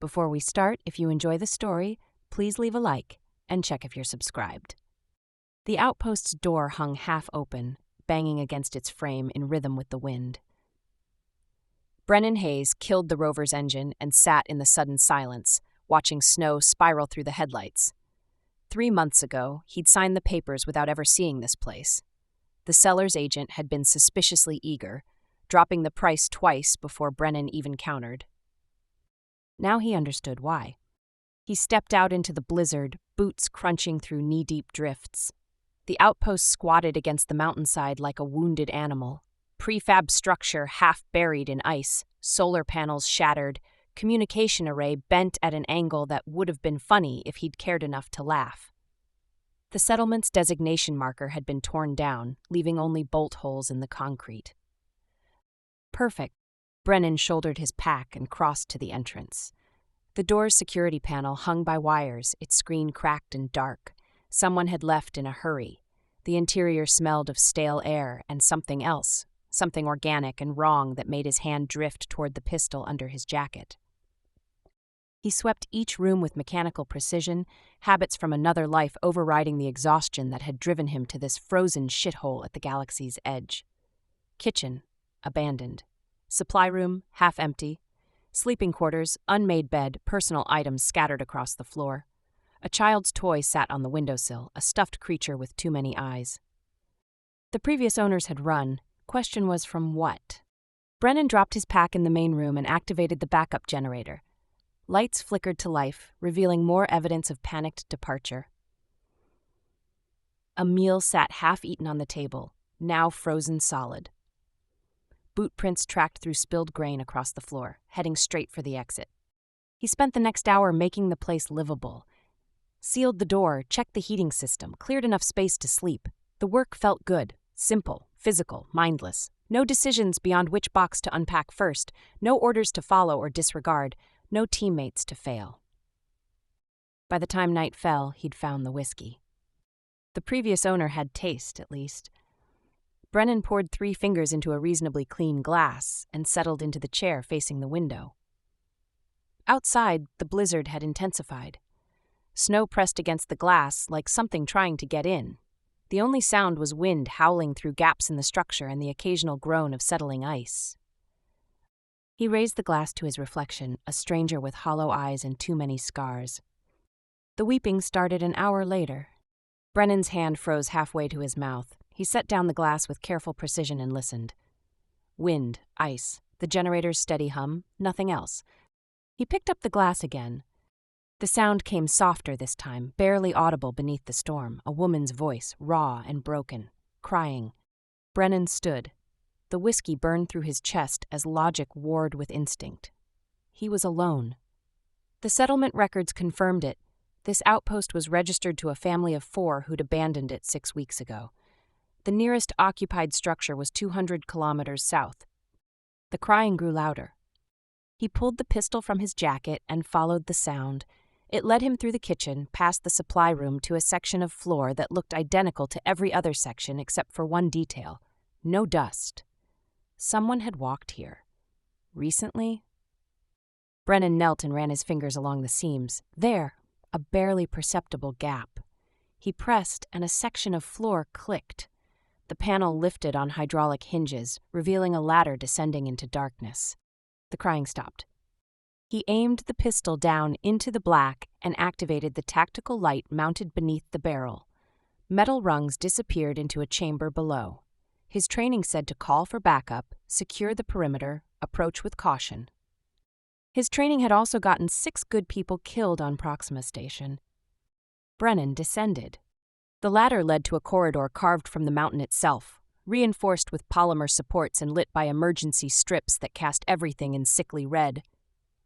Before we start, if you enjoy the story, please leave a like and check if you're subscribed. The Outpost's door hung half open, banging against its frame in rhythm with the wind. Brennan Hayes killed the rover's engine and sat in the sudden silence, watching snow spiral through the headlights. 3 months ago, he'd signed the papers without ever seeing this place. The seller's agent had been suspiciously eager, dropping the price twice before Brennan even countered. Now he understood why. He stepped out into the blizzard, boots crunching through knee-deep drifts. The outpost squatted against the mountainside like a wounded animal. Prefab structure half buried in ice, solar panels shattered, communication array bent at an angle that would have been funny if he'd cared enough to laugh. The settlement's designation marker had been torn down, leaving only bolt holes in the concrete. Perfect. Brennan shouldered his pack and crossed to the entrance. The door's security panel hung by wires, its screen cracked and dark. Someone had left in a hurry. The interior smelled of stale air and something else, something organic and wrong that made his hand drift toward the pistol under his jacket. He swept each room with mechanical precision, habits from another life overriding the exhaustion that had driven him to this frozen shithole at the galaxy's edge. Kitchen, abandoned. Supply room, half empty. Sleeping quarters, unmade bed, personal items scattered across the floor. A child's toy sat on the windowsill, a stuffed creature with too many eyes. The previous owners had run. Question was from what? Brennan dropped his pack in the main room and activated the backup generator. Lights flickered to life, revealing more evidence of panicked departure. A meal sat half-eaten on the table, now frozen solid. Boot prints tracked through spilled grain across the floor, heading straight for the exit. He spent the next hour making the place livable. Sealed the door, checked the heating system, cleared enough space to sleep. The work felt good, simple, physical, mindless. No decisions beyond which box to unpack first, no orders to follow or disregard, no teammates to fail. By the time night fell, he'd found the whiskey. The previous owner had taste, at least. Brennan poured 3 fingers into a reasonably clean glass and settled into the chair facing the window. Outside, the blizzard had intensified. Snow pressed against the glass like something trying to get in. The only sound was wind howling through gaps in the structure and the occasional groan of settling ice. He raised the glass to his reflection, a stranger with hollow eyes and too many scars. The weeping started an hour later. Brennan's hand froze halfway to his mouth. He set down the glass with careful precision and listened. Wind, ice, the generator's steady hum, nothing else. He picked up the glass again. The sound came softer this time, barely audible beneath the storm, a woman's voice, raw and broken, crying. Brennan stood. The whiskey burned through his chest as logic warred with instinct. He was alone. The settlement records confirmed it. This outpost was registered to a family of 4 who'd abandoned it 6 weeks ago. The nearest occupied structure was 200 kilometers south. The crying grew louder. He pulled the pistol from his jacket and followed the sound. It led him through the kitchen, past the supply room to a section of floor that looked identical to every other section except for one detail. No dust. Someone had walked here. Recently? Brennan knelt and ran his fingers along the seams. There, a barely perceptible gap. He pressed, and a section of floor clicked. The panel lifted on hydraulic hinges, revealing a ladder descending into darkness. The crying stopped. He aimed the pistol down into the black and activated the tactical light mounted beneath the barrel. Metal rungs disappeared into a chamber below. His training said to call for backup, secure the perimeter, approach with caution. His training had also gotten 6 good people killed on Proxima Station. Brennan descended. The ladder led to a corridor carved from the mountain itself, reinforced with polymer supports and lit by emergency strips that cast everything in sickly red.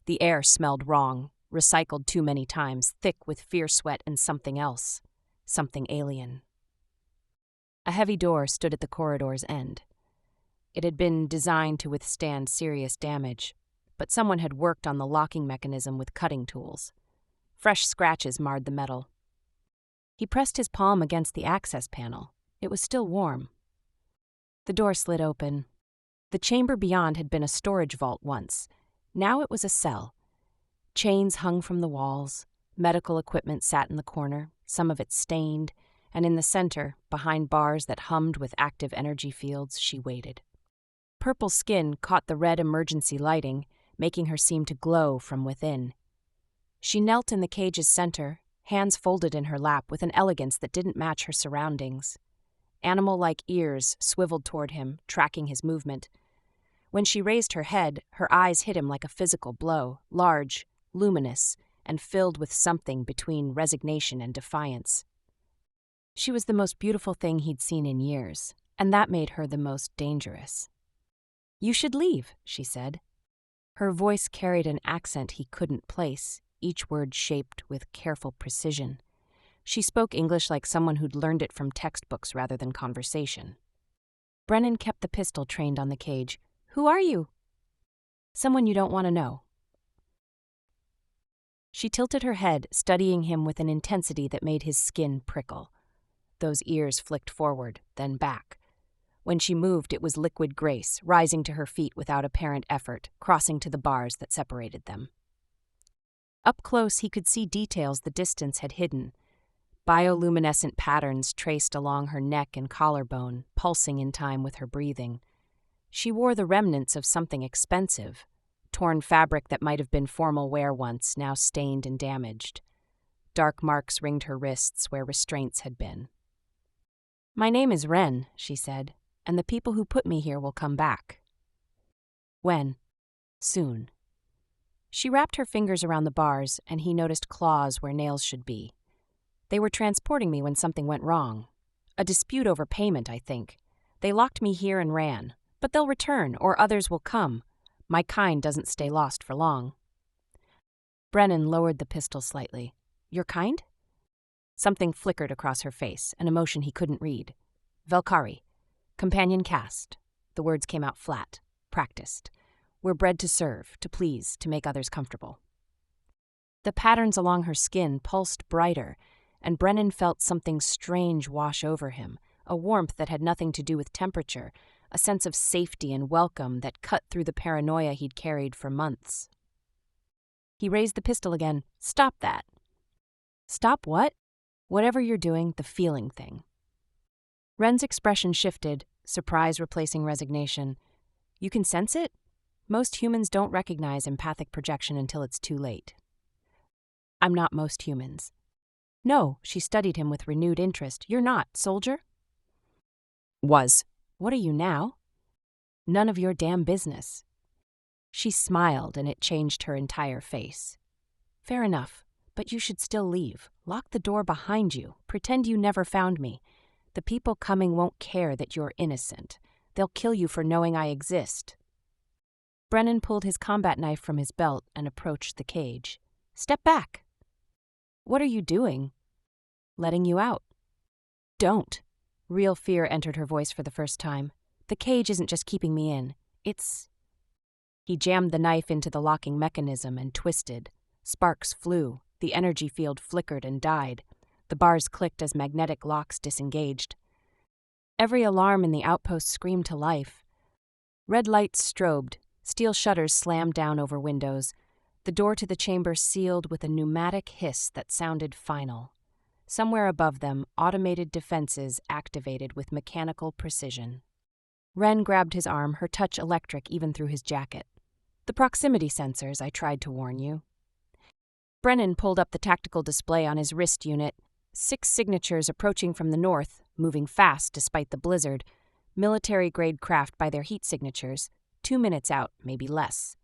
The air smelled wrong, recycled too many times, thick with fear sweat and something else, something alien. A heavy door stood at the corridor's end. It had been designed to withstand serious damage, but someone had worked on the locking mechanism with cutting tools. Fresh scratches marred the metal. He pressed his palm against the access panel. It was still warm. The door slid open. The chamber beyond had been a storage vault once. Now it was a cell. Chains hung from the walls, medical equipment sat in the corner, some of it stained, and in the center, behind bars that hummed with active energy fields, she waited. Purple skin caught the red emergency lighting, making her seem to glow from within. She knelt in the cage's center, hands folded in her lap with an elegance that didn't match her surroundings. Animal-like ears swiveled toward him, tracking his movement. When she raised her head, her eyes hit him like a physical blow, large, luminous, and filled with something between resignation and defiance. She was the most beautiful thing he'd seen in years, and that made her the most dangerous. "You should leave," she said. Her voice carried an accent he couldn't place, each word shaped with careful precision. She spoke English like someone who'd learned it from textbooks rather than conversation. Brennan kept the pistol trained on the cage. "Who are you?" "Someone you don't want to know." She tilted her head, studying him with an intensity that made his skin prickle. Those ears flicked forward, then back. When she moved, it was liquid grace, rising to her feet without apparent effort, crossing to the bars that separated them. Up close, he could see details the distance had hidden. Bioluminescent patterns traced along her neck and collarbone, pulsing in time with her breathing. She wore the remnants of something expensive, torn fabric that might have been formal wear once, now stained and damaged. Dark marks ringed her wrists where restraints had been. "My name is Wren," she said, "and the people who put me here will come back." "When?" "Soon." She wrapped her fingers around the bars, and he noticed claws where nails should be. "They were transporting me when something went wrong. A dispute over payment, I think. They locked me here and ran. But they'll return, or others will come. My kind doesn't stay lost for long." Brennan lowered the pistol slightly. "Your kind?" Something flickered across her face, an emotion he couldn't read. "Valkyrie. Companion caste." The words came out flat, practiced. "We're bred to serve, to please, to make others comfortable." The patterns along her skin pulsed brighter, and Brennan felt something strange wash over him, a warmth that had nothing to do with temperature, a sense of safety and welcome that cut through the paranoia he'd carried for months. He raised the pistol again. "Stop that." "Stop what?" "Whatever you're doing, the feeling thing." Wren's expression shifted, surprise replacing resignation. "You can sense it? Most humans don't recognize empathic projection until it's too late." "I'm not most humans." "No," she studied him with renewed interest. "You're not, soldier?" "Was." "What are you now?" "None of your damn business." She smiled, and it changed her entire face. "Fair enough, but you should still leave. Lock the door behind you. Pretend you never found me. The people coming won't care that you're innocent. They'll kill you for knowing I exist." Brennan pulled his combat knife from his belt and approached the cage. "Step back." "What are you doing?" "Letting you out." "Don't." Real fear entered her voice for the first time. "The cage isn't just keeping me in. It's—" He jammed the knife into the locking mechanism and twisted. Sparks flew. The energy field flickered and died. The bars clicked as magnetic locks disengaged. Every alarm in the outpost screamed to life. Red lights strobed. Steel shutters slammed down over windows. The door to the chamber sealed with a pneumatic hiss that sounded final. Somewhere above them, automated defenses activated with mechanical precision. Wren grabbed his arm, her touch electric even through his jacket. "The proximity sensors, I tried to warn you." Brennan pulled up the tactical display on his wrist unit. 6 signatures approaching from the north, moving fast despite the blizzard. Military-grade craft by their heat signatures, 2 minutes out, maybe less.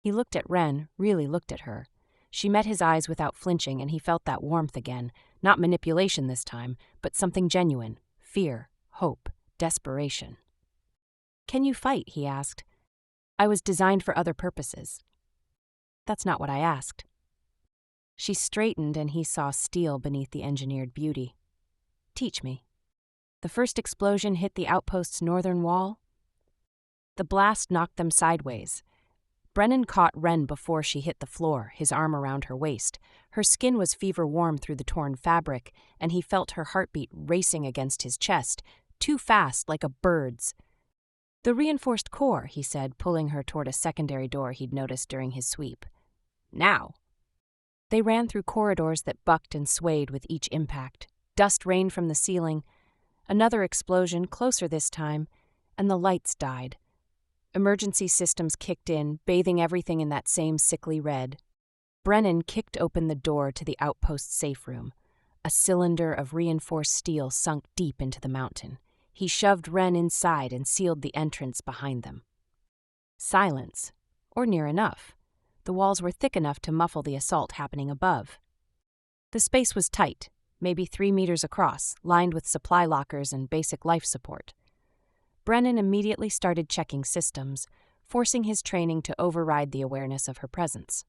He looked at Wren, really looked at her. She met his eyes without flinching, and he felt that warmth again. Not manipulation this time, but something genuine. Fear, hope, desperation. "Can you fight?" he asked. "I was designed for other purposes." "That's not what I asked." She straightened, and he saw steel beneath the engineered beauty. "Teach me." "The first explosion hit the outpost's northern wall." The blast knocked them sideways. Brennan caught Wren before she hit the floor, his arm around her waist. Her skin was fever-warm through the torn fabric, and he felt her heartbeat racing against his chest, too fast, like a bird's. "The reinforced core," he said, pulling her toward a secondary door he'd noticed during his sweep. Now. They ran through corridors that bucked and swayed with each impact. Dust rained from the ceiling. Another explosion, closer this time, and the lights died. Emergency systems kicked in, bathing everything in that same sickly red. Brennan kicked open the door to the Outpost safe room. A cylinder of reinforced steel sunk deep into the mountain. He shoved Wren inside and sealed the entrance behind them. Silence, or near enough. The walls were thick enough to muffle the assault happening above. The space was tight, maybe 3 meters across, lined with supply lockers and basic life support. Brennan immediately started checking systems, forcing his training to override the awareness of her presence.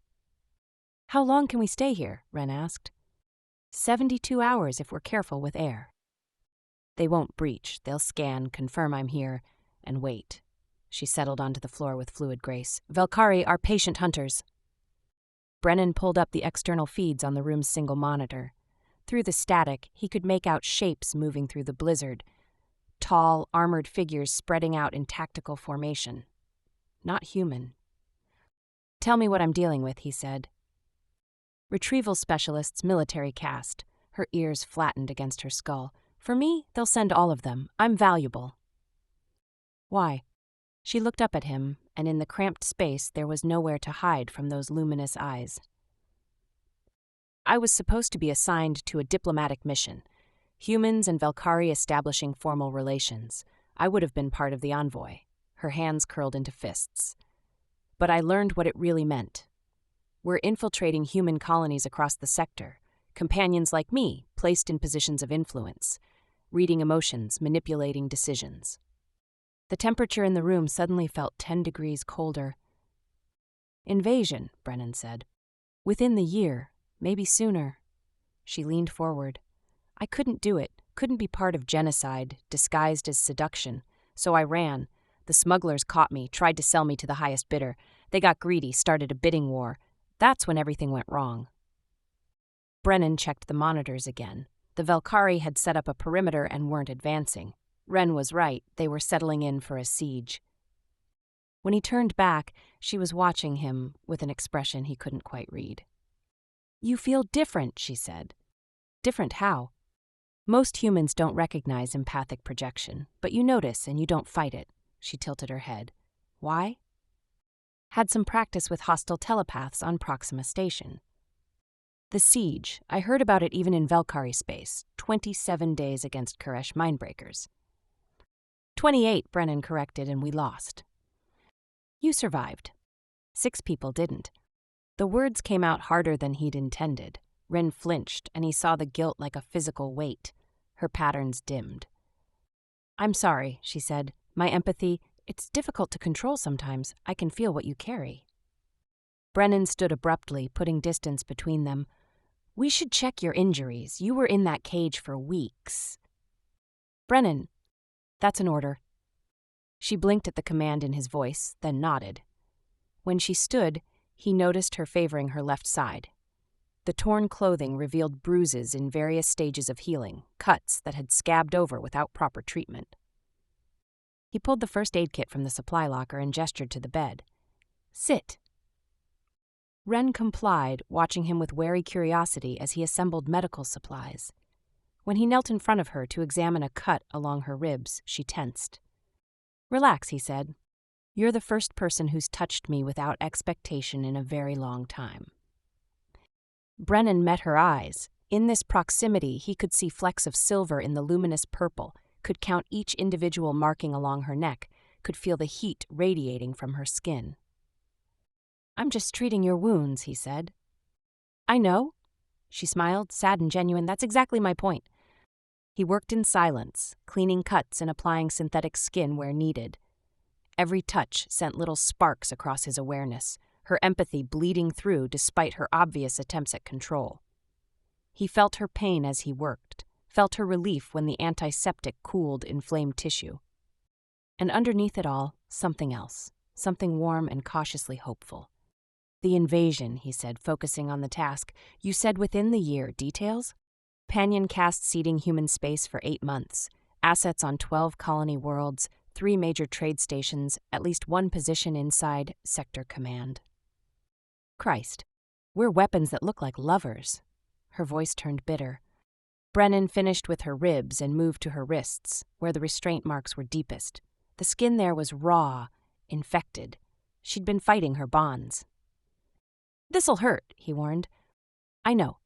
"How long can we stay here?" Wren asked. 72 hours if we're careful with air. They won't breach. They'll scan, confirm I'm here, and wait. She settled onto the floor with fluid grace. "Valkyrie are patient hunters." Brennan pulled up the external feeds on the room's single monitor. Through the static, he could make out shapes moving through the blizzard. Tall, armored figures spreading out in tactical formation. Not human. "Tell me what I'm dealing with," he said. "Retrieval specialists, military caste." Her ears flattened against her skull. "For me, they'll send all of them. I'm valuable." "Why?" She looked up at him, and in the cramped space there was nowhere to hide from those luminous eyes. "I was supposed to be assigned to a diplomatic mission. Humans and Valkyrie establishing formal relations. I would have been part of the envoy." Her hands curled into fists. "But I learned what it really meant. We're infiltrating human colonies across the sector. Companions like me, placed in positions of influence. Reading emotions, manipulating decisions." The temperature in the room suddenly felt 10 degrees colder. "Invasion," Brennan said. "Within the year, maybe sooner." She leaned forward. "I couldn't do it, couldn't be part of genocide, disguised as seduction. So I ran. The smugglers caught me, tried to sell me to the highest bidder. They got greedy, started a bidding war. That's when everything went wrong." Brennan checked the monitors again. The Valkyrie had set up a perimeter and weren't advancing. Wren was right, they were settling in for a siege. When he turned back, she was watching him with an expression he couldn't quite read. "You feel different," she said. "Different how?" "Most humans don't recognize empathic projection, but you notice and you don't fight it." She tilted her head. "Why?" "Had some practice with hostile telepaths on Proxima Station." "The siege. I heard about it even in Valkyrie space. 27 days against Koresh mindbreakers." 28, Brennan corrected, and we lost. "You survived. 6 people didn't." The words came out harder than he'd intended. Wren flinched, and he saw the guilt like a physical weight. Her patterns dimmed. "I'm sorry," she said. "My empathy, it's difficult to control sometimes. I can feel what you carry." Brennan stood abruptly, putting distance between them. "We should check your injuries. You were in that cage for weeks." "Brennan." "That's an order." She blinked at the command in his voice, then nodded. When she stood, he noticed her favoring her left side. The torn clothing revealed bruises in various stages of healing, cuts that had scabbed over without proper treatment. He pulled the first aid kit from the supply locker and gestured to the bed. "Sit." Wren complied, watching him with wary curiosity as he assembled medical supplies. When he knelt in front of her to examine a cut along her ribs, she tensed. "Relax," he said. "You're the first person who's touched me without expectation in a very long time." Brennan met her eyes. In this proximity, he could see flecks of silver in the luminous purple, could count each individual marking along her neck, could feel the heat radiating from her skin. "I'm just treating your wounds," he said. "I know." She smiled, sad and genuine. "That's exactly my point." He worked in silence, cleaning cuts and applying synthetic skin where needed. Every touch sent little sparks across his awareness, her empathy bleeding through despite her obvious attempts at control. He felt her pain as he worked, felt her relief when the antiseptic cooled inflamed tissue. And underneath it all, something else, something warm and cautiously hopeful. "The invasion," he said, focusing on the task. "You said within the year. Details?" "Panion cast seeding human space for 8 months. Assets on 12 colony worlds, 3 major trade stations, at least 1 position inside Sector Command." Christ. We're weapons that look like lovers. Her voice turned bitter. Brennan finished with her ribs and moved to her wrists, where the restraint marks were deepest. The skin there was raw, infected. She'd been fighting her bonds. "This'll hurt," he warned. "I know."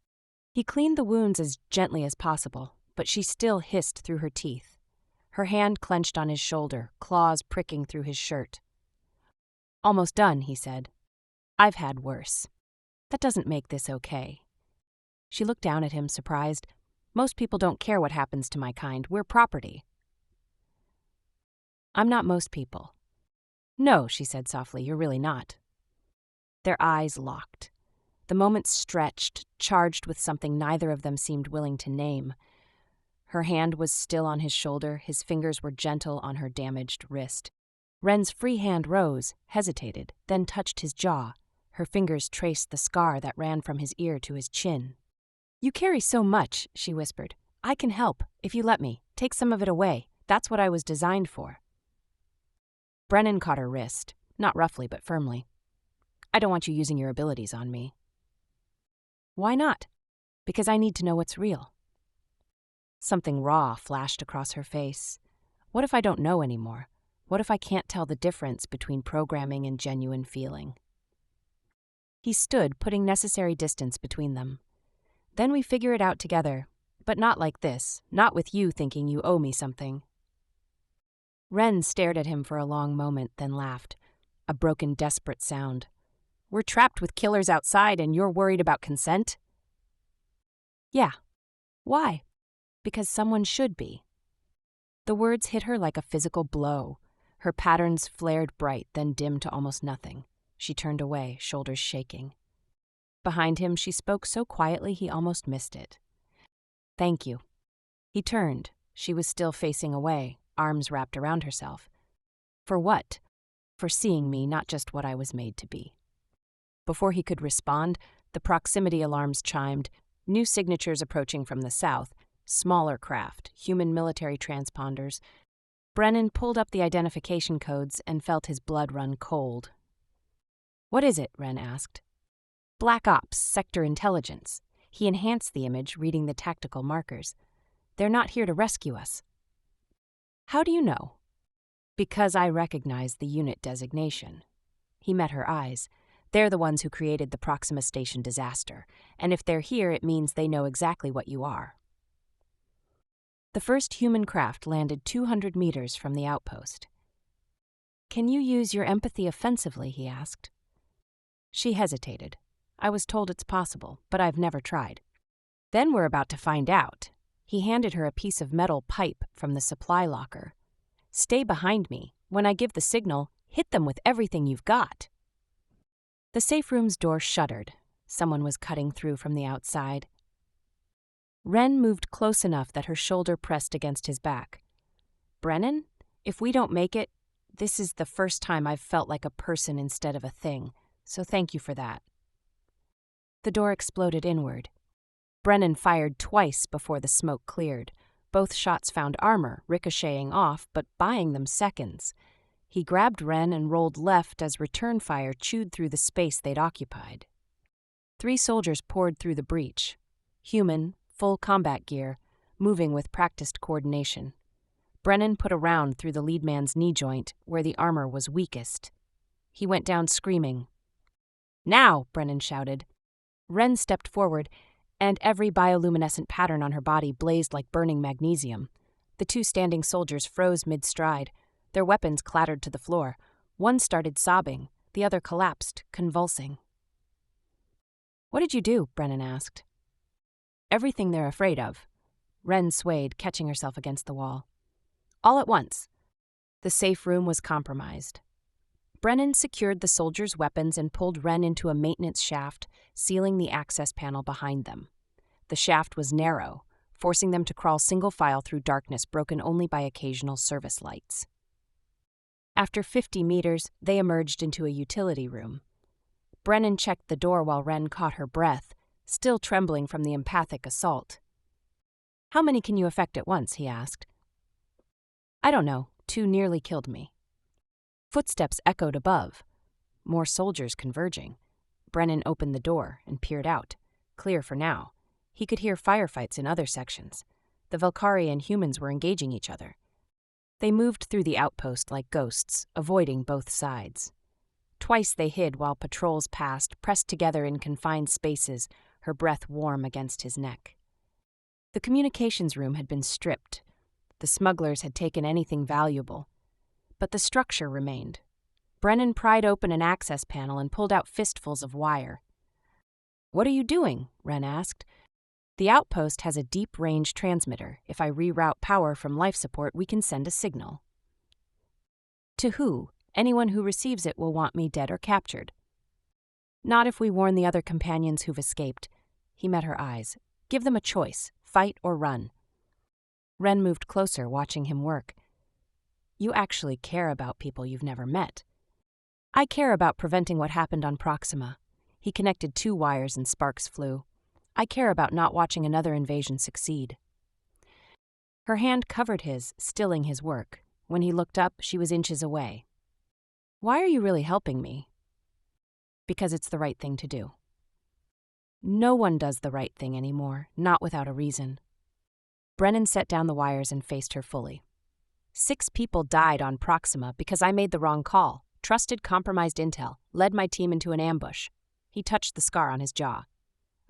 He cleaned the wounds as gently as possible, but she still hissed through her teeth. Her hand clenched on his shoulder, claws pricking through his shirt. "Almost done," he said. "I've had worse. That doesn't make this okay." She looked down at him, surprised. "Most people don't care what happens to my kind. We're property." "I'm not most people." "No," she said softly, "you're really not." Their eyes locked. The moment stretched, charged with something neither of them seemed willing to name. Her hand was still on his shoulder, his fingers were gentle on her damaged wrist. Ren's free hand rose, hesitated, then touched his jaw. Her fingers traced the scar that ran from his ear to his chin. "You carry so much," she whispered. "I can help, if you let me. Take some of it away. That's what I was designed for." Brennan caught her wrist, not roughly but firmly. "I don't want you using your abilities on me." "Why not?" "Because I need to know what's real." Something raw flashed across her face. What if I don't know anymore? What if I can't tell the difference between programming and genuine feeling? He stood, putting necessary distance between them. "Then we figure it out together, but not like this, not with you thinking you owe me something." Ren stared at him for a long moment, then laughed. A broken, desperate sound. "We're trapped with killers outside and you're worried about consent?" "Yeah." "Why?" "Because someone should be." The words hit her like a physical blow. Her patterns flared bright, then dimmed to almost nothing. She turned away, shoulders shaking. Behind him, she spoke so quietly he almost missed it. "Thank you." He turned. She was still facing away, arms wrapped around herself. "For what?" "For seeing me, not just what I was made to be." Before he could respond, the proximity alarms chimed, new signatures approaching from the south, smaller craft, human military transponders. Brennan pulled up the identification codes and felt his blood run cold. "What is it?" Ren asked. "Black Ops, Sector Intelligence." He enhanced the image, reading the tactical markers. "They're not here to rescue us." "How do you know?" "Because I recognize the unit designation." He met her eyes. "They're the ones who created the Proxima Station disaster, and if they're here, it means they know exactly what you are." The first human craft landed 200 meters from the outpost. "Can you use your empathy offensively?" he asked. She hesitated. "I was told it's possible, but I've never tried." "Then we're about to find out." He handed her a piece of metal pipe from the supply locker. "Stay behind me. When I give the signal, hit them with everything you've got." The safe room's door shuddered. Someone was cutting through from the outside. Ren moved close enough that her shoulder pressed against his back. "Brennan, if we don't make it, this is the first time I've felt like a person instead of a thing, so thank you for that." The door exploded inward. Brennan fired twice before the smoke cleared. Both shots found armor, ricocheting off, but buying them seconds. He grabbed Ren and rolled left as return fire chewed through the space they'd occupied. 3 soldiers poured through the breach. Human, full combat gear, moving with practiced coordination. Brennan put a round through the lead man's knee joint, where the armor was weakest. He went down screaming. "Now!" Brennan shouted. Ren stepped forward, and every bioluminescent pattern on her body blazed like burning magnesium. The 2 standing soldiers froze mid-stride. Their weapons clattered to the floor. One started sobbing. The other collapsed, convulsing. "What did you do?" Brennan asked. "Everything they're afraid of." Ren swayed, catching herself against the wall. "All at once." The safe room was compromised. Brennan secured the soldiers' weapons and pulled Ren into a maintenance shaft, sealing the access panel behind them. The shaft was narrow, forcing them to crawl single file through darkness broken only by occasional service lights. After 50 meters, they emerged into a utility room. Brennan checked the door while Ren caught her breath, still trembling from the empathic assault. "How many can you affect at once?" he asked. "I don't know. 2 nearly killed me." Footsteps echoed above. More soldiers converging. Brennan opened the door and peered out. Clear for now. He could hear firefights in other sections. The Valkyrie and humans were engaging each other. They moved through the outpost like ghosts, avoiding both sides. Twice they hid while patrols passed, pressed together in confined spaces, her breath warm against his neck. The communications room had been stripped. The smugglers had taken anything valuable. But the structure remained. Brennan pried open an access panel and pulled out fistfuls of wire. "What are you doing?" Wren asked. "The outpost has a deep-range transmitter. If I reroute power from life support, we can send a signal." "To who? Anyone who receives it will want me dead or captured." "Not if we warn the other companions who've escaped." He met her eyes. "Give them a choice, fight or run." Wren moved closer, watching him work. "You actually care about people you've never met." "I care about preventing what happened on Proxima." He connected 2 wires and sparks flew. "I care about not watching another invasion succeed." Her hand covered his, stilling his work. When he looked up, she was inches away. "Why are you really helping me?" "Because it's the right thing to do." No one does the right thing anymore, not without a reason. Brennan set down the wires and faced her fully. 6 people died on Proxima because I made the wrong call, trusted compromised intel, led my team into an ambush. He touched the scar on his jaw.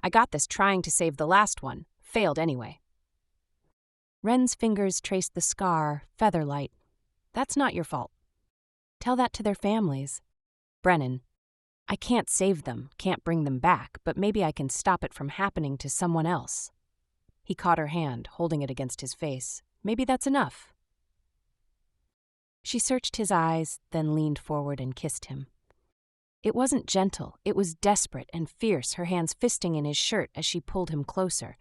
"I got this trying to save the last one, failed anyway." Wren's fingers traced the scar, featherlight. "That's not your fault." "Tell that to their families." "Brennan, I can't save them, can't bring them back, but maybe I can stop it from happening to someone else." He caught her hand, holding it against his face. "Maybe that's enough." She searched his eyes, then leaned forward and kissed him. It wasn't gentle, it was desperate and fierce, her hands fisting in his shirt as she pulled him closer.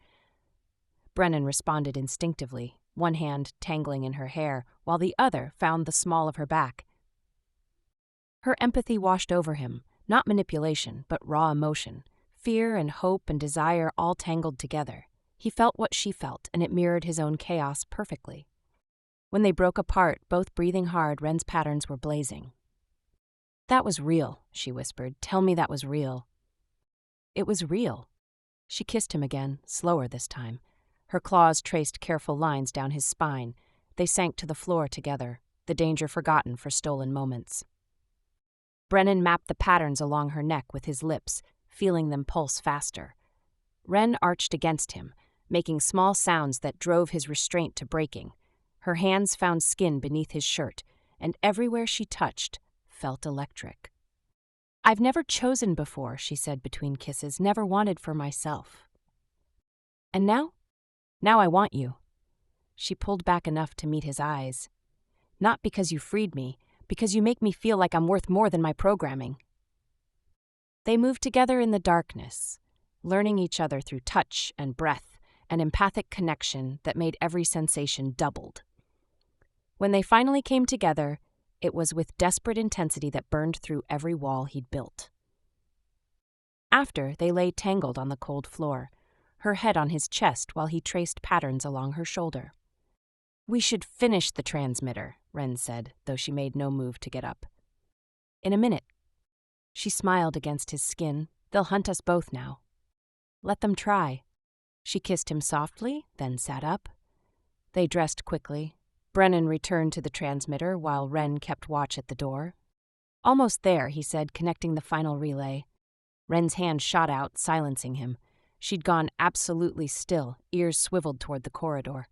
Brennan responded instinctively, one hand tangling in her hair, while the other found the small of her back. Her empathy washed over him, not manipulation, but raw emotion, fear and hope and desire all tangled together. He felt what she felt, and it mirrored his own chaos perfectly. When they broke apart, both breathing hard, Wren's patterns were blazing. "That was real," she whispered. "Tell me that was real." "It was real." She kissed him again, slower this time. Her claws traced careful lines down his spine. They sank to the floor together, the danger forgotten for stolen moments. Brennan mapped the patterns along her neck with his lips, feeling them pulse faster. Wren arched against him, making small sounds that drove his restraint to breaking. Her hands found skin beneath his shirt, and everywhere she touched felt electric. "I've never chosen before," she said between kisses, "never wanted for myself." "And now?" "Now I want you." She pulled back enough to meet his eyes. "Not because you freed me, because you make me feel like I'm worth more than my programming." They moved together in the darkness, learning each other through touch and breath, an empathic connection that made every sensation doubled. When they finally came together, it was with desperate intensity that burned through every wall he'd built. After, they lay tangled on the cold floor, her head on his chest while he traced patterns along her shoulder. "We should finish the transmitter," Wren said, though she made no move to get up. "In a minute." She smiled against his skin. "They'll hunt us both now." "Let them try." She kissed him softly, then sat up. They dressed quickly. Brennan returned to the transmitter while Wren kept watch at the door. "Almost there," he said, connecting the final relay. Wren's hand shot out, silencing him. She'd gone absolutely still, ears swiveled toward the corridor.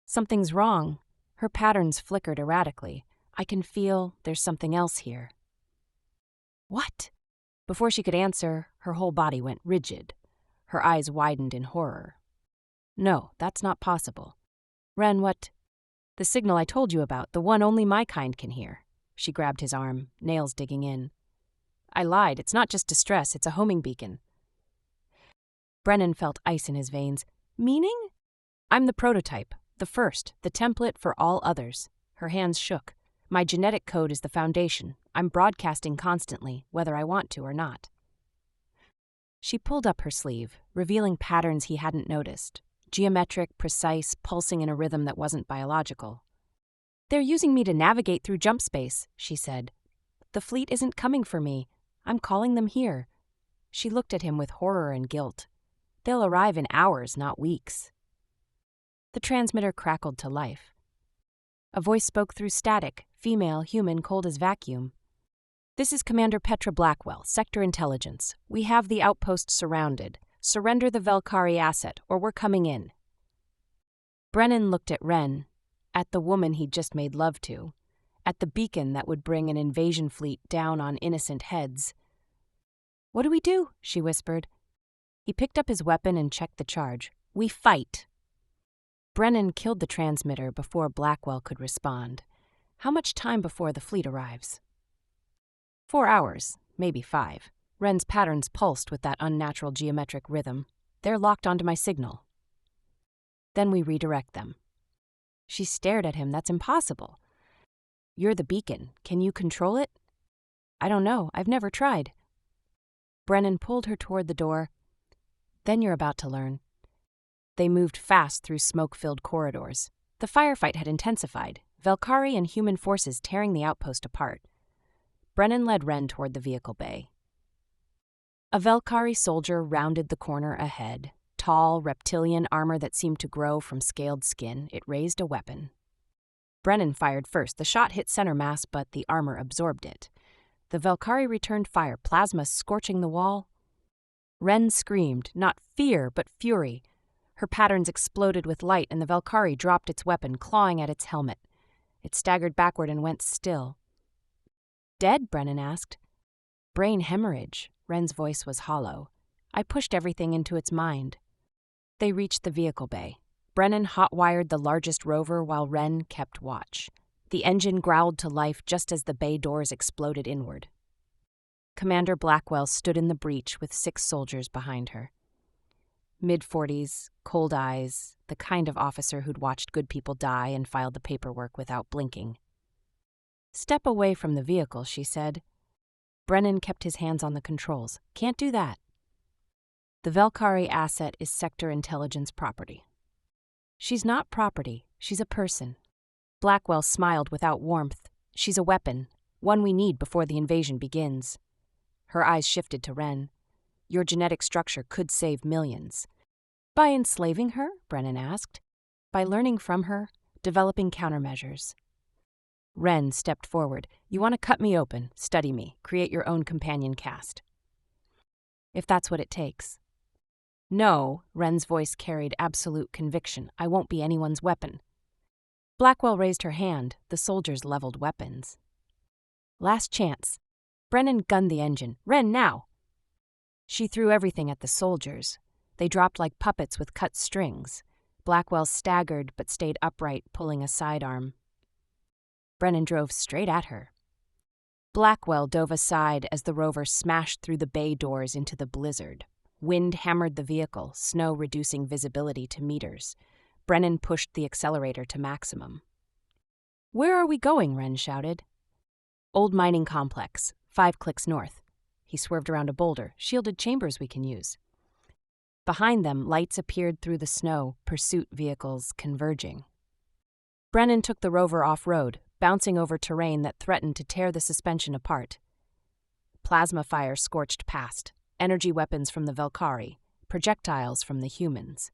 "Something's wrong." Her patterns flickered erratically. "I can feel there's something else here." "What?" Before she could answer, her whole body went rigid. Her eyes widened in horror. "No, that's not possible." "Wren, what?" "The signal I told you about, the one only my kind can hear." She grabbed his arm, nails digging in. "I lied. It's not just distress, it's a homing beacon." Brennan felt ice in his veins. "Meaning?" "I'm the prototype, the first, the template for all others." Her hands shook. "My genetic code is the foundation. I'm broadcasting constantly, whether I want to or not." She pulled up her sleeve, revealing patterns he hadn't noticed. Geometric, precise, pulsing in a rhythm that wasn't biological. "They're using me to navigate through jump space," she said. "The fleet isn't coming for me. I'm calling them here." She looked at him with horror and guilt. They'll arrive in hours, not weeks. The transmitter crackled to life. A voice spoke through static, female, human, cold as vacuum. This is Commander Petra Blackwell, Sector Intelligence. We have the outpost surrounded. Surrender the Valkyrie asset, or we're coming in. Brennan looked at Wren, at the woman he'd just made love to, at the beacon that would bring an invasion fleet down on innocent heads. What do we do? She whispered. He picked up his weapon and checked the charge. We fight. Brennan killed the transmitter before Blackwell could respond. How much time before the fleet arrives? 4 hours, maybe 5. Wren's patterns pulsed with that unnatural geometric rhythm. They're locked onto my signal. Then we redirect them. She stared at him. That's impossible. You're the beacon. Can you control it? I don't know. I've never tried. Brennan pulled her toward the door. Then you're about to learn. They moved fast through smoke-filled corridors. The firefight had intensified, Valkyrie and human forces tearing the outpost apart. Brennan led Wren toward the vehicle bay. A Valkyrie soldier rounded the corner ahead. Tall, reptilian armor that seemed to grow from scaled skin, it raised a weapon. Brennan fired first. The shot hit center mass, but the armor absorbed it. The Valkyrie returned fire, plasma scorching the wall. Wren screamed, not fear, but fury. Her patterns exploded with light, and the Valkyrie dropped its weapon, clawing at its helmet. It staggered backward and went still. Dead? Brennan asked. Brain hemorrhage. Wren's voice was hollow. I pushed everything into its mind. They reached the vehicle bay. Brennan hot-wired the largest rover while Wren kept watch. The engine growled to life just as the bay doors exploded inward. Commander Blackwell stood in the breach with 6 soldiers behind her. Mid-40s, cold eyes, the kind of officer who'd watched good people die and filed the paperwork without blinking. Step away from the vehicle, she said. Brennan kept his hands on the controls. Can't do that. The Valkyrie asset is Sector Intelligence property. She's not property. She's a person. Blackwell smiled without warmth. She's a weapon, one we need before the invasion begins. Her eyes shifted to Wren. Your genetic structure could save millions. By enslaving her? Brennan asked. By learning from her, developing countermeasures. Wren stepped forward. You want to cut me open, study me, create your own companion caste. If that's what it takes. No, Wren's voice carried absolute conviction. I won't be anyone's weapon. Blackwell raised her hand. The soldiers leveled weapons. Last chance. Brennan gunned the engine. Wren, now! She threw everything at the soldiers. They dropped like puppets with cut strings. Blackwell staggered but stayed upright, pulling a sidearm. Brennan drove straight at her. Blackwell dove aside as the rover smashed through the bay doors into the blizzard. Wind hammered the vehicle, snow reducing visibility to meters. Brennan pushed the accelerator to maximum. Where are we going? Wren shouted. Old mining complex, 5 clicks north. He swerved around a boulder. Shielded chambers we can use. Behind them, lights appeared through the snow, pursuit vehicles converging. Brennan took the rover off-road, bouncing over terrain that threatened to tear the suspension apart. Plasma fire scorched past, energy weapons from the Valkyrie, projectiles from the humans.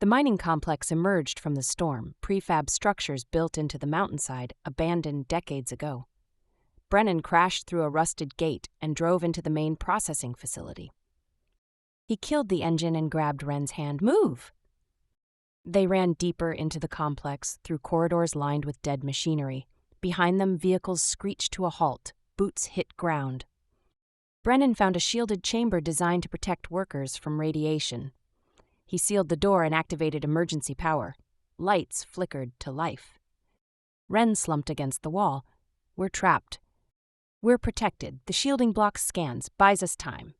The mining complex emerged from the storm, prefab structures built into the mountainside, abandoned decades ago. Brennan crashed through a rusted gate and drove into the main processing facility. He killed the engine and grabbed Wren's hand. Move! They ran deeper into the complex, through corridors lined with dead machinery. Behind them, vehicles screeched to a halt. Boots hit ground. Brennan found a shielded chamber designed to protect workers from radiation. He sealed the door and activated emergency power. Lights flickered to life. Wren slumped against the wall. We're trapped. We're protected. The shielding block scans, buys us time.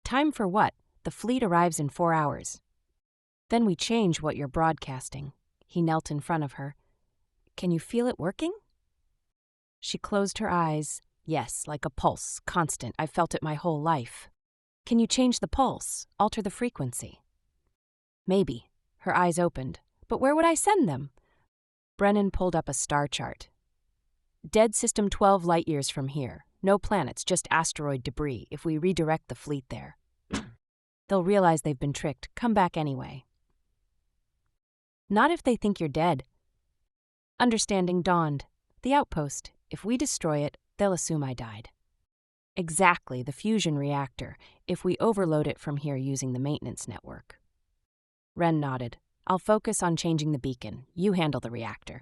Time for what? The fleet arrives in 4 hours. Then we change what you're broadcasting. He knelt in front of her. Can you feel it working? She closed her eyes. Yes, like a pulse, constant. I've felt it my whole life. Can you change the pulse, alter the frequency? Maybe. Her eyes opened. But where would I send them? Brennan pulled up a star chart. Dead system 12 light-years from here. No planets, just asteroid debris. If we redirect the fleet there, they'll realize they've been tricked. Come back anyway. Not if they think you're dead. Understanding dawned. The outpost. If we destroy it, they'll assume I died. Exactly, the fusion reactor, if we overload it from here using the maintenance network. Wren nodded. I'll focus on changing the beacon. You handle the reactor.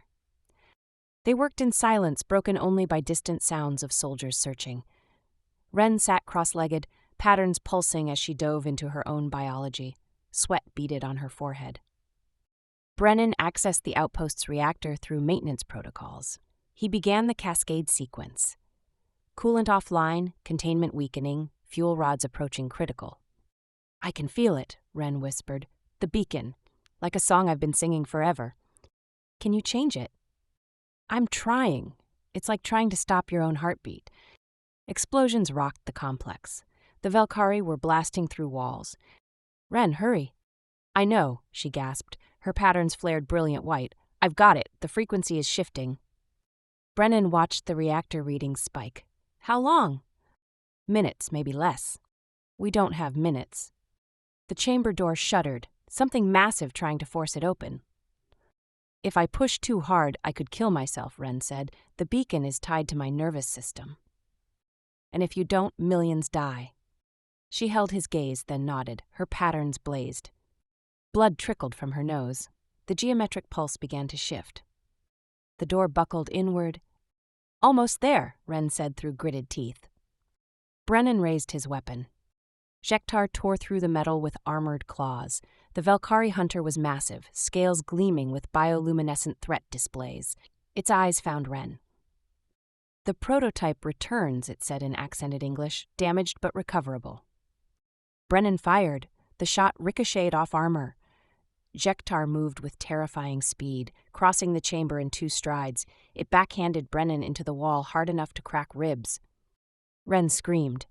They worked in silence, broken only by distant sounds of soldiers searching. Wren sat cross-legged, patterns pulsing as she dove into her own biology. Sweat beaded on her forehead. Brennan accessed the outpost's reactor through maintenance protocols. He began the cascade sequence. Coolant offline, containment weakening, fuel rods approaching critical. I can feel it, Wren whispered. The beacon, like a song I've been singing forever. Can you change it? I'm trying. It's like trying to stop your own heartbeat. Explosions rocked the complex. The Valkyrie were blasting through walls. Wren, hurry. I know, she gasped. Her patterns flared brilliant white. I've got it. The frequency is shifting. Brennan watched the reactor readings spike. How long? Minutes, maybe less. We don't have minutes. The chamber door shuddered, something massive trying to force it open. If I push too hard, I could kill myself, Wren said. The beacon is tied to my nervous system. And if you don't, millions die. She held his gaze, then nodded. Her patterns blazed. Blood trickled from her nose. The geometric pulse began to shift. The door buckled inward. Almost there, Wren said through gritted teeth. Brennan raised his weapon. Jektar tore through the metal with armored claws. The Valkyrie hunter was massive, scales gleaming with bioluminescent threat displays. Its eyes found Wren. The prototype returns, it said in accented English, damaged but recoverable. Brennan fired. The shot ricocheted off armor. Jektar moved with terrifying speed, crossing the chamber in 2 strides. It backhanded Brennan into the wall hard enough to crack ribs. Wren screamed.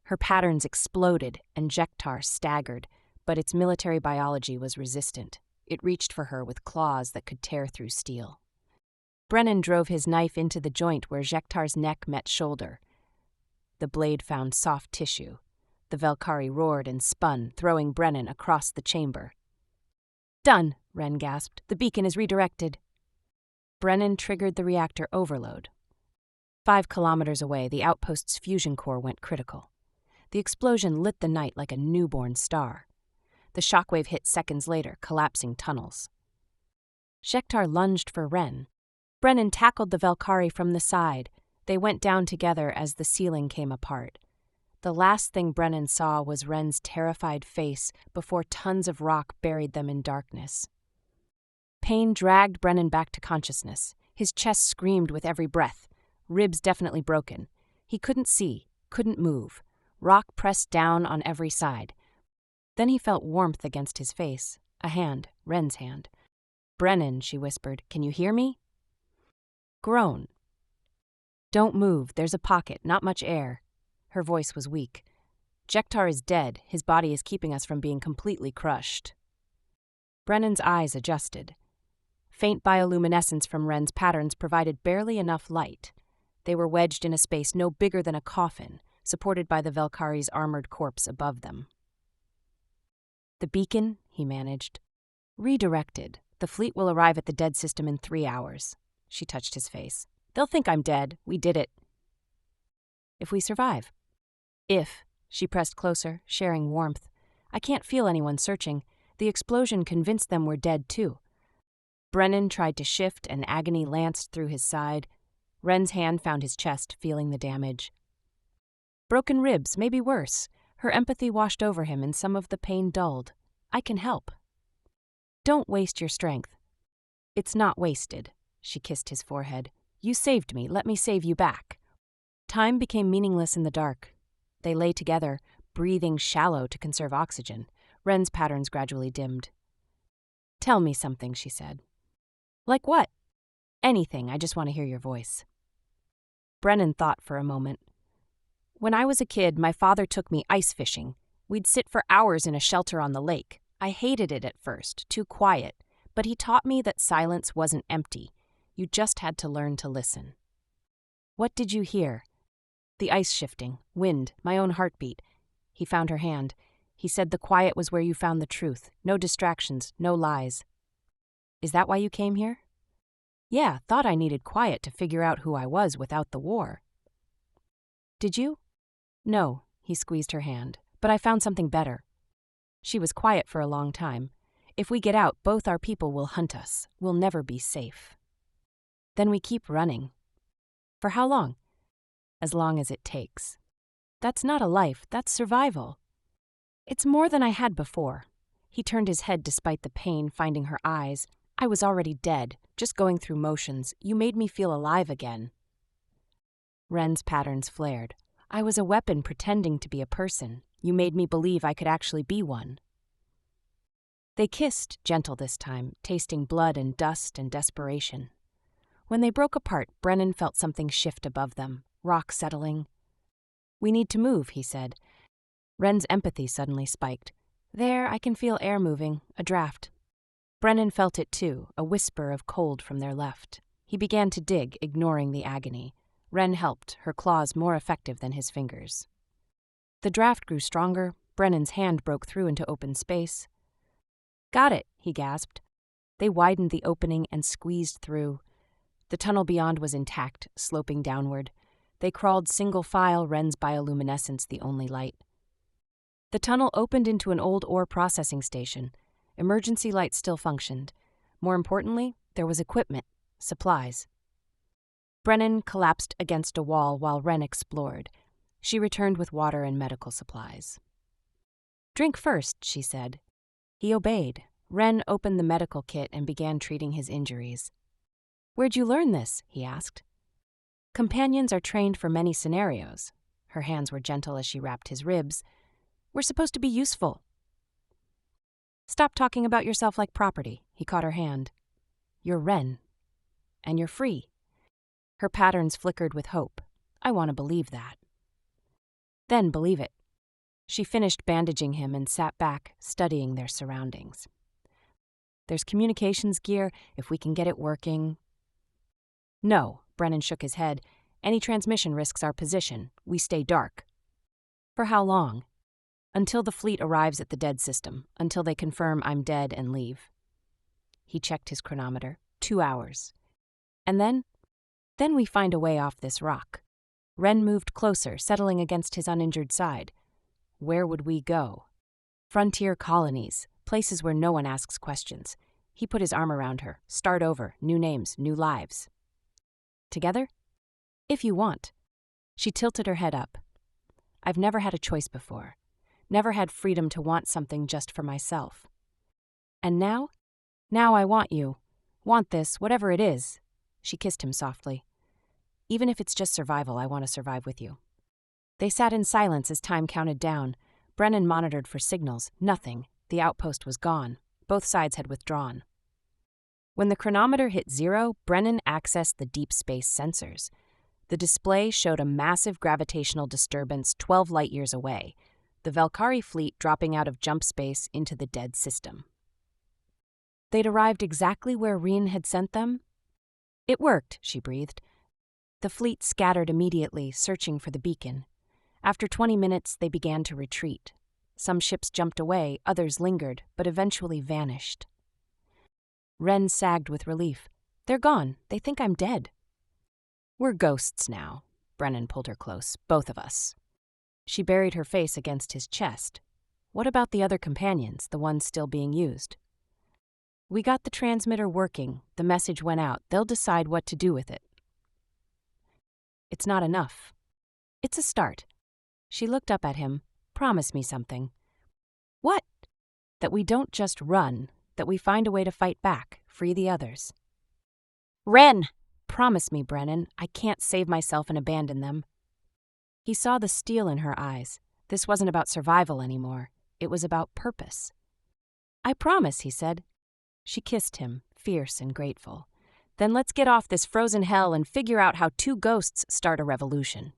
Her patterns exploded, and Jektar staggered, but its military biology was resistant. It reached for her with claws that could tear through steel. Brennan drove his knife into the joint where Jektar's neck met shoulder. The blade found soft tissue. The Valkyrie roared and spun, throwing Brennan across the chamber. Done, Wren gasped. The beacon is redirected. Brennan triggered the reactor overload. 5 kilometers away, the outpost's fusion core went critical. The explosion lit the night like a newborn star. The shockwave hit seconds later, collapsing tunnels. Jektar lunged for Wren. Brennan tackled the Valkyrie from the side. They went down together as the ceiling came apart. The last thing Brennan saw was Wren's terrified face before tons of rock buried them in darkness. Pain dragged Brennan back to consciousness. His chest screamed with every breath. Ribs definitely broken. He couldn't see, couldn't move. Rock pressed down on every side. Then he felt warmth against his face. A hand, Wren's hand. Brennan, she whispered, can you hear me? Groan. Don't move, there's a pocket, not much air. Her voice was weak. Jektar is dead. His body is keeping us from being completely crushed. Brennan's eyes adjusted. Faint bioluminescence from Wren's patterns provided barely enough light. They were wedged in a space no bigger than a coffin, supported by the Valkyrie's armored corpse above them. The beacon, he managed. Redirected. The fleet will arrive at the dead system in 3 hours. She touched his face. They'll think I'm dead. We did it. If we survive. If. She pressed closer, sharing warmth. I can't feel anyone searching. The explosion convinced them we're dead, too. Brennan tried to shift, and agony lanced through his side. Wren's hand found his chest, feeling the damage. Broken ribs, maybe worse. Her empathy washed over him, and some of the pain dulled. I can help. Don't waste your strength. It's not wasted. She kissed his forehead. You saved me. Let me save you back. Time became meaningless in the dark. They lay together, breathing shallow to conserve oxygen. Wren's patterns gradually dimmed. Tell me something, she said. Like what? Anything, I just want to hear your voice. Brennan thought for a moment. When I was a kid, my father took me ice fishing. We'd sit for hours in a shelter on the lake. I hated it at first, too quiet, but he taught me that silence wasn't empty. You just had to learn to listen. What did you hear? The ice shifting, wind, my own heartbeat. He found her hand. He said the quiet was where you found the truth. No distractions, no lies. Is that why you came here? Yeah, thought I needed quiet to figure out who I was without the war. Did you? No, he squeezed her hand. But I found something better. She was quiet for a long time. If we get out, both our people will hunt us. We'll never be safe. Then we keep running. For how long? As long as it takes. That's not a life, that's survival. It's more than I had before. He turned his head despite the pain, finding her eyes. I was already dead, just going through motions. You made me feel alive again. Ren's patterns flared. I was a weapon pretending to be a person. You made me believe I could actually be one. They kissed, gentle this time, tasting blood and dust and desperation. When they broke apart, Brennan felt something shift above them, rock settling. We need to move, he said. Ren's empathy suddenly spiked. There, I can feel air moving, a draft. Brennan felt it too, a whisper of cold from their left. He began to dig, ignoring the agony. Ren helped, her claws more effective than his fingers. The draft grew stronger. Brennan's hand broke through into open space. Got it, he gasped. They widened the opening and squeezed through. The tunnel beyond was intact, sloping downward. They crawled single file, Ren's bioluminescence the only light. The tunnel opened into an old ore processing station. Emergency lights still functioned. More importantly, there was equipment, supplies. Brennan collapsed against a wall while Ren explored. She returned with water and medical supplies. Drink first, she said. He obeyed. Ren opened the medical kit and began treating his injuries. Where'd you learn this? He asked. Companions are trained for many scenarios. Her hands were gentle as she wrapped his ribs. We're supposed to be useful. Stop talking about yourself like property, he caught her hand. You're Ren. And you're free. Her patterns flickered with hope. I want to believe that. Then believe it. She finished bandaging him and sat back, studying their surroundings. There's communications gear, if we can get it working. No, Brennan shook his head. Any transmission risks our position. We stay dark. For how long? Until the fleet arrives at the dead system, until they confirm I'm dead and leave. He checked his chronometer. 2 hours. And then we find a way off this rock. Ren moved closer, settling against his uninjured side. Where would we go? Frontier colonies, places where no one asks questions. He put his arm around her. Start over, new names, new lives. Together? If you want. She tilted her head up. I've never had a choice before. Never had freedom to want something just for myself. And now? Now I want you. Want this, whatever it is. She kissed him softly. Even if it's just survival, I want to survive with you. They sat in silence as time counted down. Brennan monitored for signals. Nothing. The outpost was gone. Both sides had withdrawn. When the chronometer hit 0, Brennan accessed the deep space sensors. The display showed a massive gravitational disturbance 12 light-years away, the Valkyrie fleet dropping out of jump space into the dead system. They'd arrived exactly where Rien had sent them? It worked, she breathed. The fleet scattered immediately, searching for the beacon. After 20 minutes, they began to retreat. Some ships jumped away, others lingered, but eventually vanished. Ren sagged with relief. They're gone. They think I'm dead. We're ghosts now. Brennan pulled her close, both of us. She buried her face against his chest. What about the other companions, the ones still being used? We got the transmitter working. The message went out. They'll decide what to do with it. It's not enough. It's a start. She looked up at him. Promise me something. What? That we don't just run, that we find a way to fight back, free the others. Ren! Promise me, Brennan. I can't save myself and abandon them. He saw the steel in her eyes. This wasn't about survival anymore. It was about purpose. I promise, he said. She kissed him, fierce and grateful. Then let's get off this frozen hell and figure out how 2 ghosts start a revolution.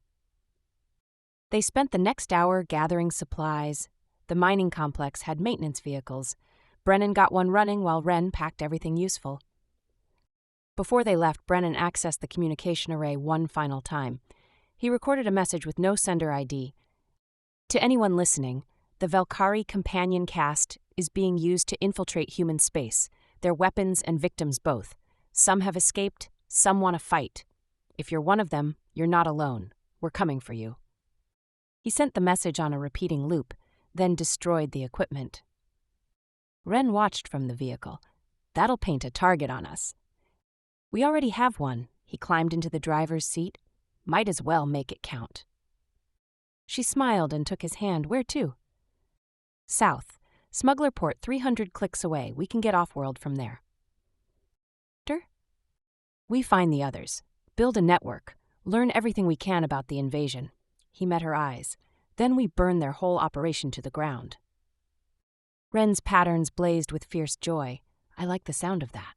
They spent the next hour gathering supplies. The mining complex had maintenance vehicles. Brennan got one running while Ren packed everything useful. Before they left, Brennan accessed the communication array one final time. He recorded a message with no sender ID. To anyone listening, the Valkyrie companion caste is being used to infiltrate human space, their weapons and victims both. Some have escaped, some want to fight. If you're one of them, you're not alone. We're coming for you. He sent the message on a repeating loop, then destroyed the equipment. Ren watched from the vehicle. That'll paint a target on us. We already have one. He climbed into the driver's seat. Might as well make it count. She smiled and took his hand. Where to? South. Smuggler Port 300 clicks away. We can get off-world from there. We find the others. Build a network. Learn everything we can about the invasion. He met her eyes. Then we burn their whole operation to the ground. Ren's patterns blazed with fierce joy. I like the sound of that.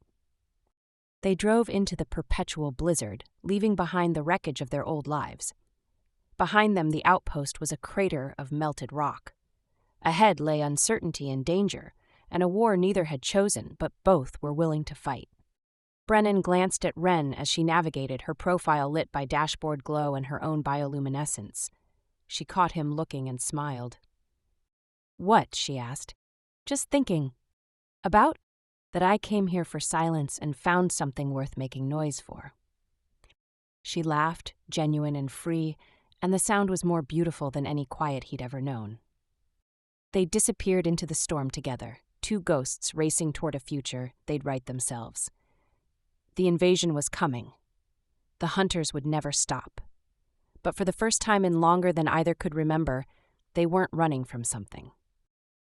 They drove into the perpetual blizzard, leaving behind the wreckage of their old lives. Behind them, the outpost was a crater of melted rock. Ahead lay uncertainty and danger, and a war neither had chosen, but both were willing to fight. Brennan glanced at Ren as she navigated, her profile lit by dashboard glow and her own bioluminescence. She caught him looking and smiled. What? She asked. Just thinking. About? That I came here for silence and found something worth making noise for. She laughed, genuine and free, and the sound was more beautiful than any quiet he'd ever known. They disappeared into the storm together, two ghosts racing toward a future they'd write themselves. The invasion was coming. The hunters would never stop. But for the first time in longer than either could remember, they weren't running from something.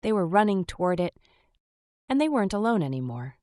They were running toward it, and they weren't alone anymore.